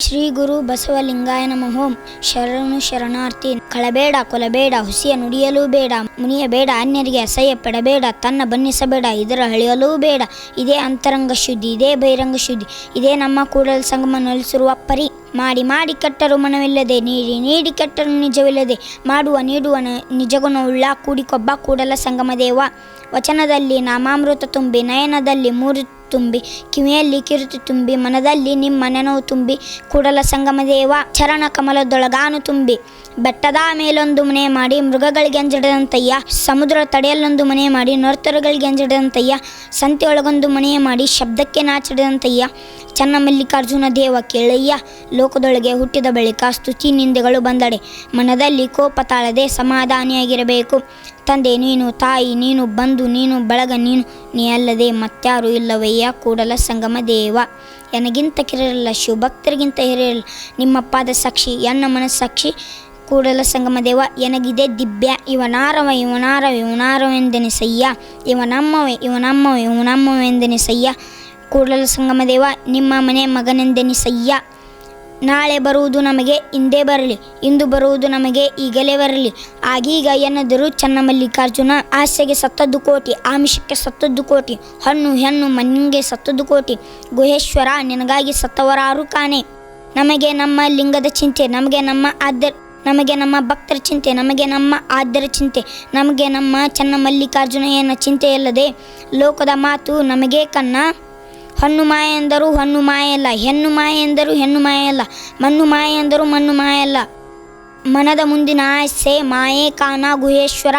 ಶ್ರೀ ಗುರು ಬಸವಲಿಂಗಾಯ ನಮಃ. ಶರಣು ಶರಣಾರ್ಥಿ. ಕಳಬೇಡ, ಕೊಲಬೇಡ, ಹುಸಿಯ ನುಡಿಯಲೂ ಬೇಡ, ಮುನಿಯಬೇಡ, ಅನ್ಯರಿಗೆ ಅಸಹ್ಯ ಪಡಬೇಡ, ತನ್ನ ಬಣ್ಣಿಸಬೇಡ, ಇದರ ಅಳಿಯಲೂ ಬೇಡ. ಇದೇ ಅಂತರಂಗ ಶುದ್ಧಿ, ಇದೇ ಬಹಿರಂಗ ಶುದ್ಧಿ, ಇದೇ ನಮ್ಮ ಕೂಡಲ ಸಂಗಮ ನೆಲೆಸಿರುವ ಪರಿ. ಮಾಡಿ ಮಾಡಿ ಕೆಟ್ಟರು ಮನವಿಲ್ಲದೆ, ನೀಡಿ ನೀಡಿ ಕೆಟ್ಟರು ನಿಜವಿಲ್ಲದೆ, ಮಾಡುವ ನೀಡುವ ನಿಜಗುಣವುಳ್ಳ ಕೂಡಿಕೊಬ್ಬ ಕೂಡಲ ಸಂಗಮ ದೇವ. ವಚನದಲ್ಲಿ ನಾಮಾಮೃತ ತುಂಬಿ, ನಯನದಲ್ಲಿ ಮೂರು ತುಂಬಿ, ಕಿವಿಯಲ್ಲಿ ಕಿರುತಿ ತುಂಬಿ, ಮನದಲ್ಲಿ ನಿಮ್ಮ ನೆನವು ತುಂಬಿ, ಕೂಡಲ ಸಂಗಮ ದೇವ ಚರಣ ಕಮಲದೊಳಗಾನು ತುಂಬಿ. ಬೆಟ್ಟದ ಮೇಲೊಂದು ಮನೆ ಮಾಡಿ ಮೃಗಗಳಿಗೆ ಅಂಜಡದಂತಯ್ಯ, ಸಮುದ್ರ ತಡೆಯಲ್ಲೊಂದು ಮನೆ ಮಾಡಿ ನರ್ತರುಗಳಿಗೆ ಅಂಜಡದಂತಯ್ಯ, ಸಂತೆಯೊಳಗೊಂದು ಮನೆ ಮಾಡಿ ಶಬ್ದಕ್ಕೆ ನಾಚಿಡದಂತಯ್ಯ. ಚನ್ನಮಲ್ಲಿಕಾರ್ಜುನ ದೇವ ಕೇಳಯ್ಯ, ಲೋಕದೊಳಗೆ ಹುಟ್ಟಿದ ಬಳಿಕ ಸ್ತುತಿ ನಿಂದೆಗಳು ಬಂದಡೆ, ಮನದಲ್ಲಿ ಕೋಪ ತಾಳದೆ ಸಮಾಧಾನಿಯಾಗಿರಬೇಕು. ತಂದೆ ನೀನು, ತಾಯಿ ನೀನು, ಬಂಧು ನೀನು, ಬಳಗ ನೀನು, ನೀ ಅಲ್ಲದೆ ಮತ್ಯಾರು ಇಲ್ಲವಯ್ಯ ಕೂಡಲ ಸಂಗಮ ದೇವ. ಎನಗಿಂತ ಕಿರಿಯಲ್ಲ, ಶಿವಭಕ್ತರಿಗಿಂತ ಹಿರಿಯಲ್ಲ, ನಿಮ್ಮ ಪಾದ ಸಾಕ್ಷಿ ಎನ್ನ ಮನಸ್ಸಾಕ್ಷಿ ಕೂಡಲ ಸಂಗಮ ದೇವ. ಎನಗಿದೆ ದಿವ್ಯ ಇವನಾರವ ಇವನಾರವ ಇವನಾರವೆಂದೆನಿಸಯ್ಯ, ಇವನಮ್ಮವೆ ಇವನಮ್ಮವೆ ಇವನಮ್ಮವೆಂದೆನಿಸಯ್ಯ ಕೂಡಲ ಸಂಗಮ ದೇವ. ನಿಮ್ಮ ಮನೆ ಮಗನೆಂದೆನಿಸಯ್ಯ. ನಾಳೆ ಬರುವುದು ನಮಗೆ ಇಂದೇ ಬರಲಿ, ಇಂದು ಬರುವುದು ನಮಗೆ ಈಗಲೇ ಬರಲಿ, ಆಗೀಗ ಎನ್ನದರು ಚನ್ನಮಲ್ಲಿಕಾರ್ಜುನ. ಆಸೆಗೆ ಸತ್ತದ್ದು ಕೋಟಿ, ಆಮಿಷಕ್ಕೆ ಸತ್ತದ್ದು ಕೋಟಿ, ಹಣ್ಣು ಹೆಣ್ಣು ಮಣ್ಣಿಗೆ ಸತ್ತದ್ದು ಕೋಟಿ, ಗುಹೇಶ್ವರ ನಿನಗಾಗಿ ಸತ್ತವರಾರು ಕಾಣೆ. ನಮಗೆ ನಮ್ಮ ಲಿಂಗದ ಚಿಂತೆ, ನಮಗೆ ನಮ್ಮ ಭಕ್ತರ ಚಿಂತೆ, ನಮಗೆ ನಮ್ಮ ಆದ್ಯರ ಚಿಂತೆ, ನಮಗೆ ನಮ್ಮ ಚನ್ನಮಲ್ಲಿಕಾರ್ಜುನ ಚಿಂತೆಯಲ್ಲದೆ ಲೋಕದ ಮಾತು ನಮಗೆ ಕನ್ನ. ಹಣ್ಣು ಮಾಯ ಎಂದರು ಹಣ್ಣು ಮಾಯಲ್ಲ, ಹೆಣ್ಣು ಮಾಯ ಎಂದರು ಹೆಣ್ಣು ಮಾಯಲ್ಲ, ಮಣ್ಣು ಮಾಯ ಎಂದರು ಮಣ್ಣು ಮಾಯಲ್ಲ. ಮನದ ಮುಂದಿನ ಆಸೆ ಮಾಯೇ ಕಾಣ ಗುಹೇಶ್ವರ.